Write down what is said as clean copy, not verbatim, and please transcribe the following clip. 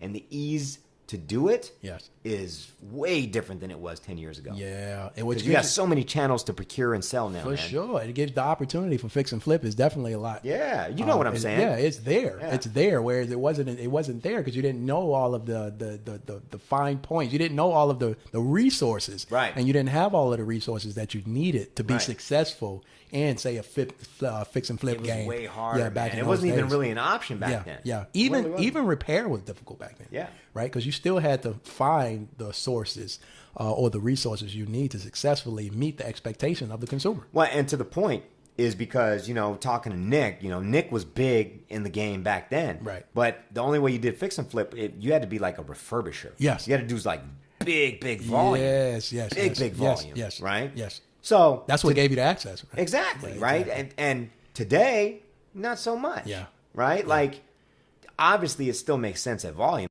and the ease to do it Yes. is way different than it was 10 years ago. Yeah. And Because you got so many channels to procure and sell now, For man. sure. It gives the opportunity for fix and flip is definitely a lot. Yeah, you know what I'm saying. Yeah, it's there. Yeah. It's there. Whereas it wasn't there because you didn't know all of the fine points. You didn't know all of the resources. Right. And you didn't have all of the resources that you needed to be Right. successful in, say, a fix and flip It was game. way harder, Yeah, back man. in It wasn't those even days. really an option back Yeah, then. yeah. It really wasn't. Even repair was difficult back then. Yeah. Right? Because you still had to find the sources or the resources you need to successfully meet the expectation of the consumer. Well, and to the point is because, talking to Nick, Nick was big in the game back then. Right. But the only way you did fix and flip, you had to be like a refurbisher. Yes. You had to do like big volume. Yes. Big volume. Yes. Right? Yes. So That's what gave you the access. Right? exactly, Yeah, right? exactly. And today, not so much. Yeah. Right? Like, obviously it still makes sense at volume.